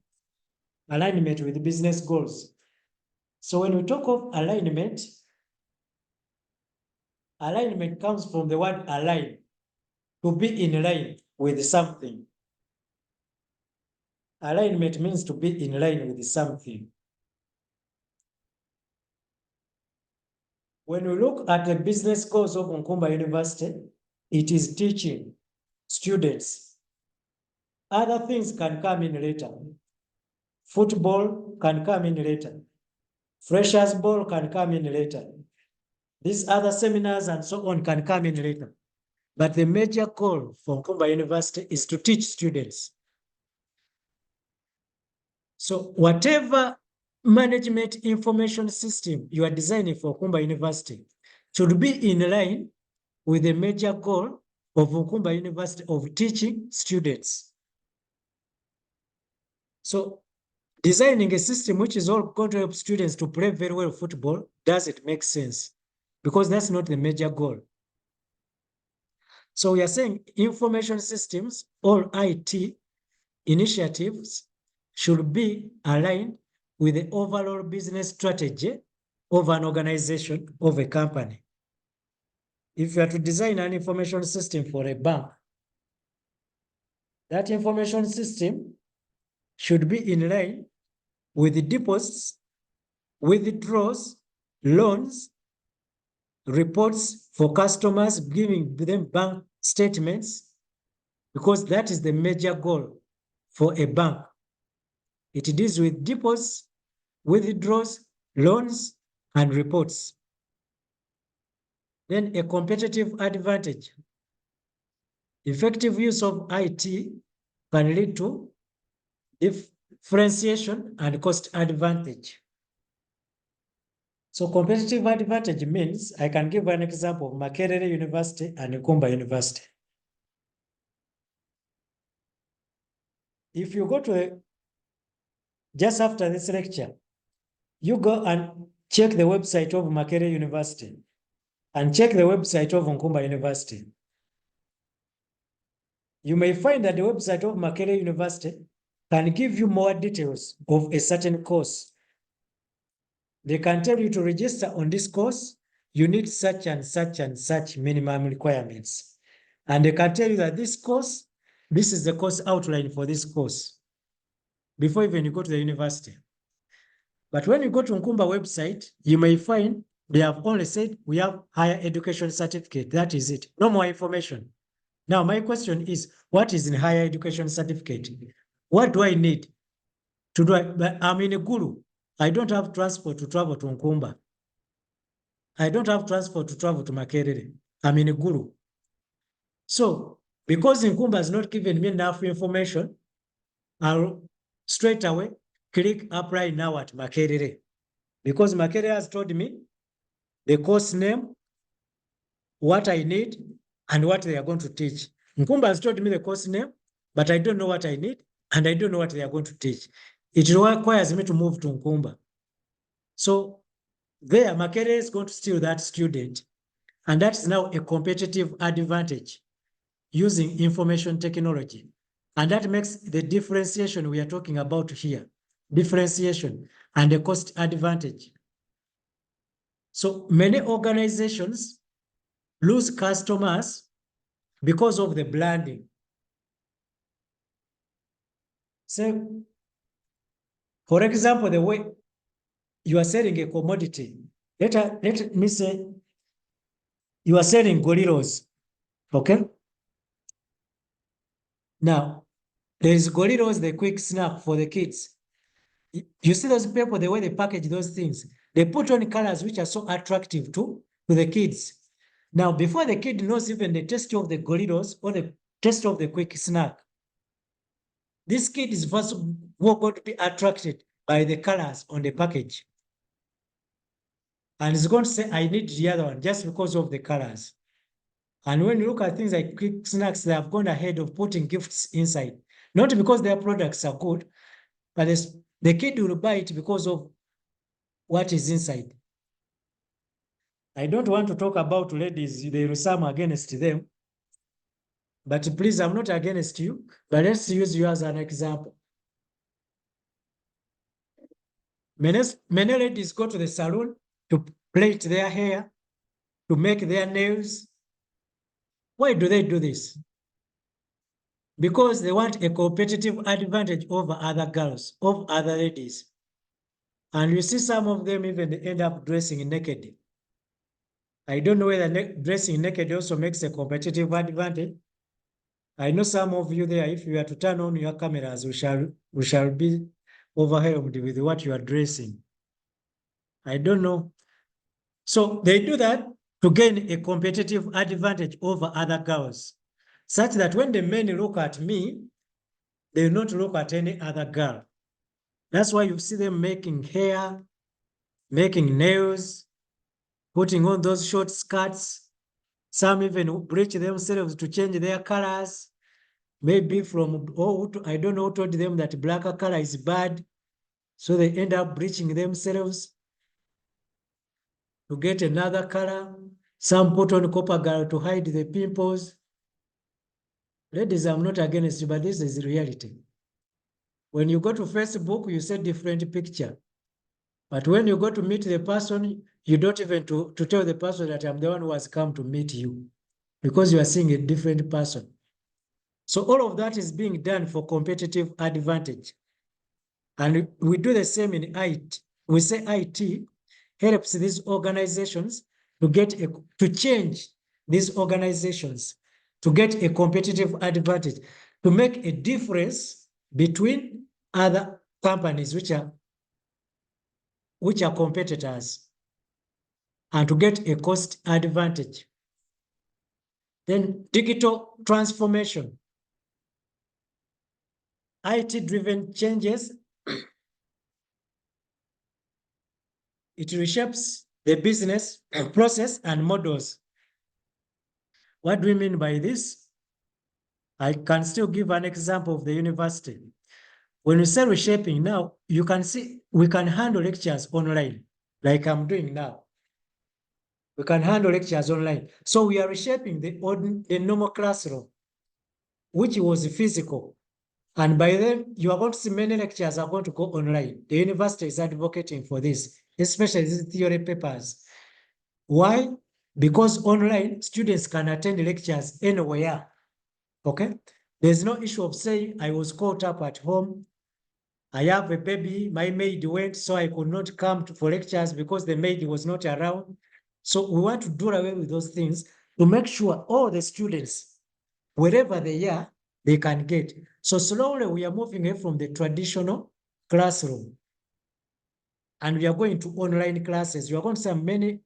Speaker 2: Alignment with business goals. So when we talk of alignment, alignment comes from the word align, to be in line with something. Alignment means to be in line with something. When we look at the business goals of Nkumba University, it is teaching students. Other things can come in later. Football can come in later. Freshers ball can come in later. These other seminars and so on can come in later. But the major goal for Nkumba University is to teach students. So whatever management information system you are designing for Nkumba University should be in line with the major goal of Nkumba University of teaching students. So designing a system which is all going to help students to play very well football doesn't make sense because that's not the major goal. So we are saying information systems or IT initiatives should be aligned with the overall business strategy of an organization, of a company. If you are to design an information system for a bank, that information system should be in line with the deposits, withdrawals, loans, reports for customers, giving them bank statements, because that is the major goal for a bank. It deals with deposits, withdrawals, loans, and reports. Then a competitive advantage. Effective use of IT can lead to differentiation and cost advantage. So competitive advantage means, I can give an example of Makerere University and Nkumba University. If you go to just after this lecture, you go and check the website of Makerere University and check the website of Nkumba University. You may find that the website of Makerere University can give you more details of a certain course. They can tell you to register on this course, you need such and such and such minimum requirements. And they can tell you that this course, this is the course outline for this course, before even you go to the university. But when you go to Nkumba website, you may find they have only said, we have higher education certificate. That is it. No more information. Now, my question is, what is in higher education certificate? What do I need to do? I'm in a Gulu. I don't have transport to travel to Nkumba. I don't have transport to travel to Makerere. I'm in a Gulu. So, because Nkumba has not given me enough information, I'll straight away click apply now at Makerere. Because Makerere has told me the course name, what I need, and what they are going to teach. Nkumba has told me the course name, but I don't know what I need, and I don't know what they are going to teach. It requires me to move to Nkumba. So there, Makerere is going to steal that student, and that's now a competitive advantage using information technology. And that makes the differentiation we are talking about here, differentiation and the cost advantage. So many organizations lose customers because of the branding. So, for example, the way you are selling a commodity, let me say you are selling gorillas, okay? Now, there is gorillas, the quick snack for the kids. You see those people, the way they package those things, they put on colors which are so attractive to the kids. Now, before the kid knows even the taste of the gorillas or the taste of the quick snack, this kid is first of all going to be attracted by the colors on the package. And he's going to say, I need the other one just because of the colors. And when you look at things like quick snacks, they have gone ahead of putting gifts inside. Not because their products are good, but the kid will buy it because of what is inside. I don't want to talk about ladies, there is some against them. But please, I'm not against you, but let's use you as an example. Many ladies go to the salon to plait their hair, to make their nails. Why do they do this? Because they want a competitive advantage over other girls, over other ladies. And you see some of them even end up dressing naked. I don't know whether dressing naked also makes a competitive advantage. I know some of you there, if you are to turn on your cameras, we shall be overwhelmed with what you are dressing. I don't know. So they do that to gain a competitive advantage over other girls, such that when the men look at me, they will not look at any other girl. That's why you see them making hair, making nails, putting on those short skirts. Some even bleach themselves to change their colors. Maybe from, oh, I don't know who told them that black color is bad. So they end up bleaching themselves to get another color. Some put on copper girl to hide the pimples. Ladies, I'm not against it, but this is reality. When you go to Facebook, you see different picture. But when you go to meet the person, you don't even to tell the person that I'm the one who has come to meet you, because you are seeing a different person. So all of that is being done for competitive advantage. And we do the same in IT. We say IT helps these organizations to change these organizations to get a competitive advantage, to make a difference between other companies which are competitors, and to get a cost advantage. Then digital transformation. IT-driven changes, it reshapes the business process and models. What do we mean by this? I can still give an example of the university. When we say reshaping now, you can see we can handle lectures online, like I'm doing now. We can handle lectures online. So we are reshaping the normal classroom, which was physical. And by then, you are going to see many lectures are going to go online. The university is advocating for this, especially these theory papers. Why? Because online, students can attend lectures anywhere. Okay? There's no issue of saying, I was caught up at home. I have a baby, my maid went, so I could not come for lectures because the maid was not around. So we want to do away with those things to make sure all the students, wherever they are, they can get. So slowly we are moving away from the traditional classroom, and we are going to online classes. You are going to see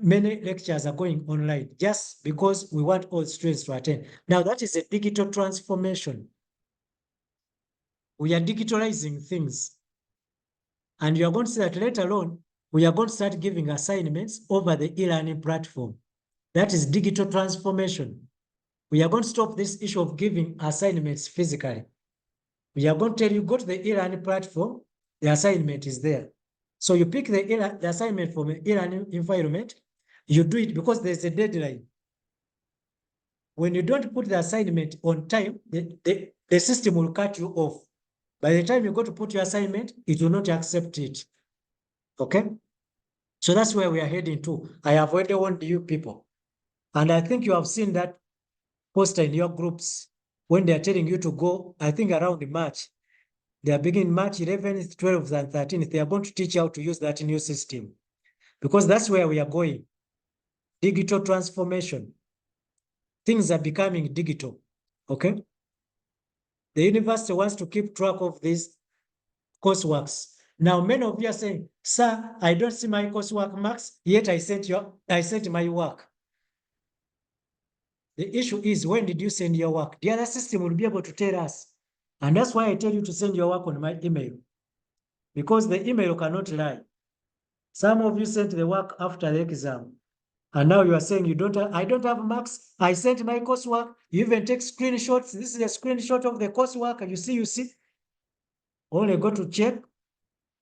Speaker 2: many lectures are going online just because we want all students to attend. Now that is a digital transformation. We are digitalizing things. And you are going to see that later on, we are going to start giving assignments over the e-learning platform. That is digital transformation. We are going to stop this issue of giving assignments physically. We are going to tell you, go to the e-learning platform, the assignment is there. So you pick the assignment from the e-learning environment, you do it because there's a deadline. When you don't put the assignment on time, the system will cut you off. By the time you go to put your assignment, it will not accept it. Okay? So that's where we are heading to. I have already warned you people. And I think you have seen that poster in your groups when they are telling you to go, I think around March. They are beginning March 11th, 12th, and 13th. They are going to teach you how to use that new system. Because that's where we are going. Digital transformation. Things are becoming digital. Okay? The university wants to keep track of these courseworks. Now, many of you are saying, sir, I don't see my coursework marks, yet I sent my work. The issue is, when did you send your work? The other system will be able to tell us. And that's why I tell you to send your work on my email, because the email cannot lie. Some of you sent the work after the exam, and now you are saying I don't have marks. I sent my coursework. You even take screenshots. This is a screenshot of the coursework. You see. Only go to check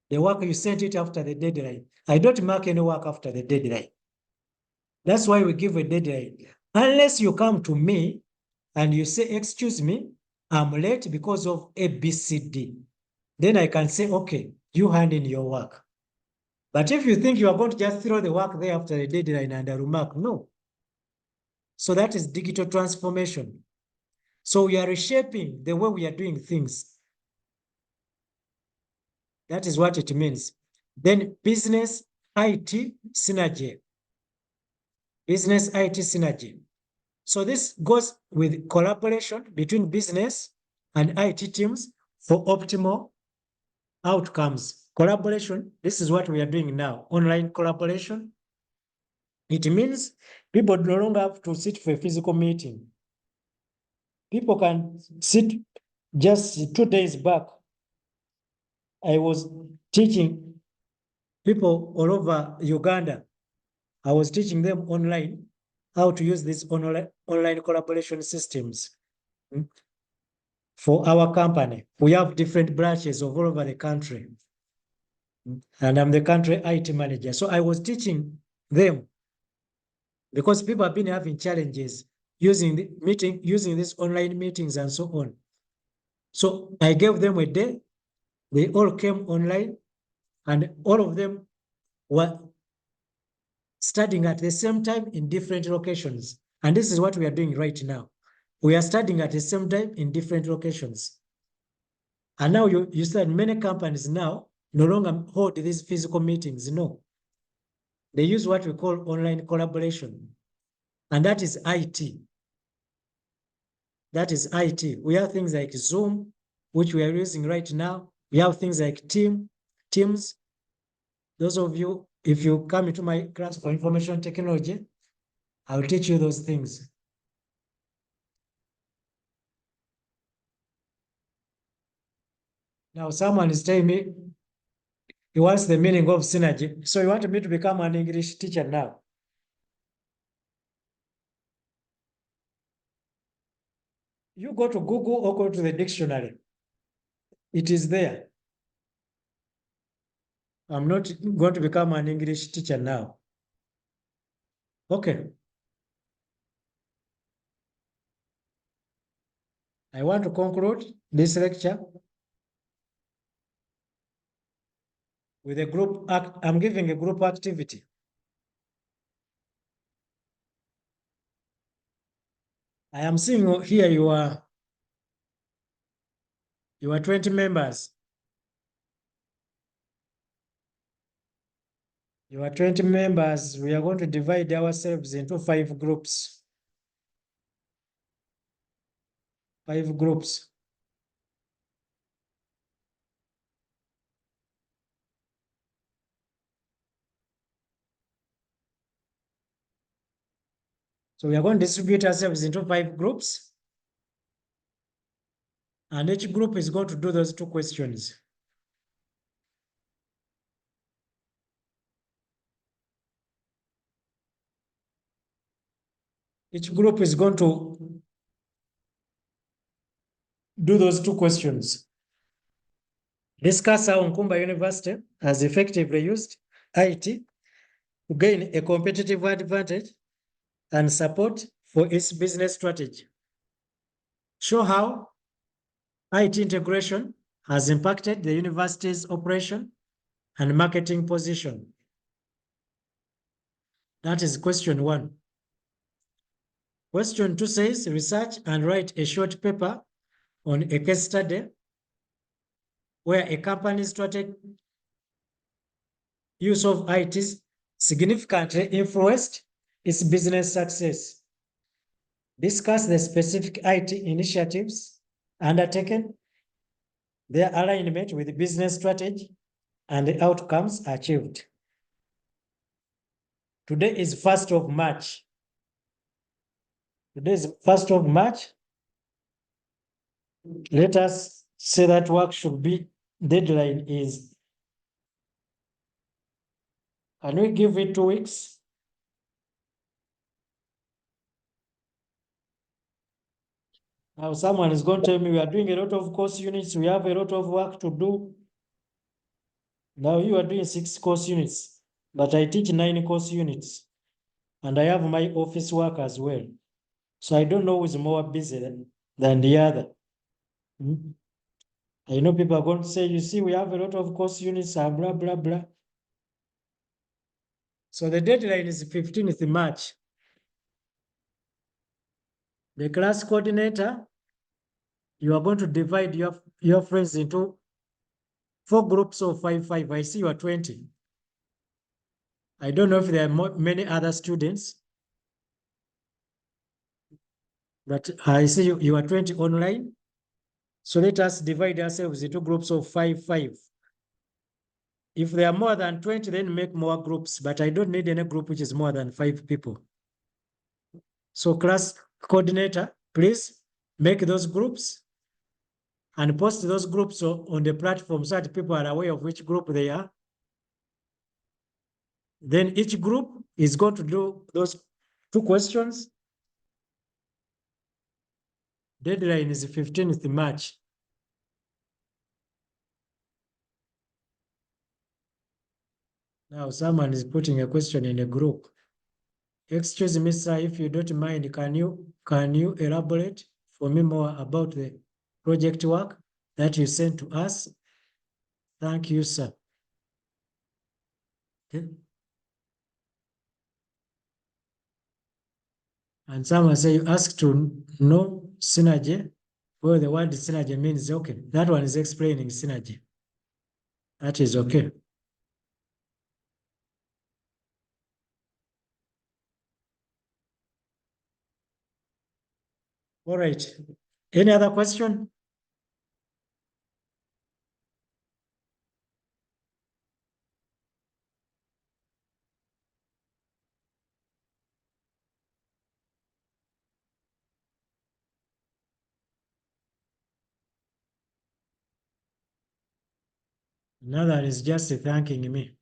Speaker 2: the work you sent it after the deadline. I don't mark any work after the deadline. That's why we give a deadline. Unless you come to me and you say, excuse me, I'm late because of A, B, C, D. Then I can say, okay, you hand in your work. But if you think you are going to just throw the work there after the deadline and a remark, no. So that is digital transformation. So we are reshaping the way we are doing things. That is what it means. Then business IT synergy. Business IT synergy. So this goes with collaboration between business and IT teams for optimal outcomes. Collaboration, this is what we are doing now, online collaboration. It means people no longer have to sit for a physical meeting. People can sit just 2 days back. I was teaching people all over Uganda. I was teaching them online how to use these online collaboration systems for our company. We have different branches all over the country. And I'm the country IT manager. So I was teaching them because people have been having challenges using these online meetings and so on. So I gave them a day. They all came online and all of them were studying at the same time in different locations. And this is what we are doing right now. We are studying at the same time in different locations. And now you see that many companies now no longer hold these physical meetings. No. They use what we call online collaboration. And that is IT. That is IT. We have things like Zoom, which we are using right now. We have things like Teams. Those of you, if you come into my class for information technology, I'll teach you those things. Now, someone is telling me he wants the meaning of synergy. So you want me to become an English teacher now? You go to Google or go to the dictionary. It is there. I'm not going to become an English teacher now. Okay. I want to conclude this lecture with a group act. I'm giving a group activity. I am seeing here you are 20 members. You are 20 members. We are going to divide ourselves into 5 groups. 5 groups. So we are going to distribute ourselves into 5 groups. And each group is going to do those 2 questions. Each group is going to do those 2 questions. Discuss how Nkumba University has effectively used IT to gain a competitive advantage and support for its business strategy. Show how IT integration has impacted the university's operation and marketing position. That is question 1. Question 2 says, research and write a short paper on a case study where a company's strategic use of IT significantly influenced its business success. Discuss the specific IT initiatives undertaken, their alignment with business strategy, and the outcomes achieved. Today is 1st of March. Today is 1st of March. Let us say that work should be, deadline is, can we give it 2 weeks? Now someone is going to tell me we are doing a lot of course units, we have a lot of work to do. Now you are doing 6 course units, but I teach 9 course units. And I have my office work as well. So I don't know who is more busy than the other. I know people are going to say, you see, we have a lot of course units and blah, blah, blah. So the deadline is 15th March. The class coordinator, you are going to divide your friends into 4 groups of 5. I see you are 20. I don't know if there are many other students, but I see you are 20 online. So let us divide ourselves into groups of 5. If there are more than 20, then make more groups, but I don't need any group which is more than 5 people. So class coordinator, please make those groups and post those groups on the platform so that people are aware of which group they are. Then each group is going to do those 2 questions. Deadline is 15th March. Now someone is putting a question in a group. Excuse me, sir, if you don't mind, can you elaborate for me more about the project work that you sent to us? Thank you, sir. Okay. And someone say you asked to know synergy. Well, the word synergy means okay. That one is explaining synergy. That is okay. All right. Any other question? Another is just thanking me.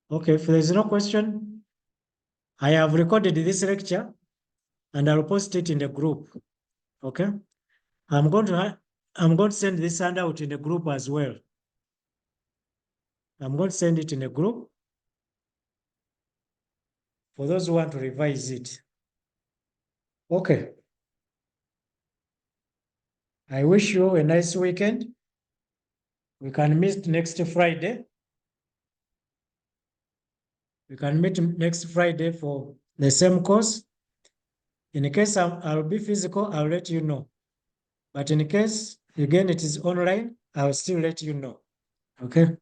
Speaker 2: Okay, if there's no question, I have recorded this lecture and I'll post it in the group. Okay. I'm going to send this handout in the group as well. I'm going to send it in a group for those who want to revise it. Okay. I wish you a nice weekend. We can meet next Friday. We can meet next Friday for the same course. In case I'll be physical, I'll let you know. But in case, again, it is online, I'll still let you know. Okay?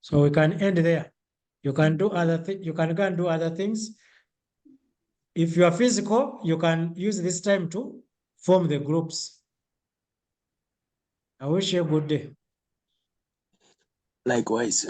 Speaker 2: So we can end there. You can do you can go and do other things. If you are physical, you can use this time to form the groups. I wish you a good day.
Speaker 1: Likewise.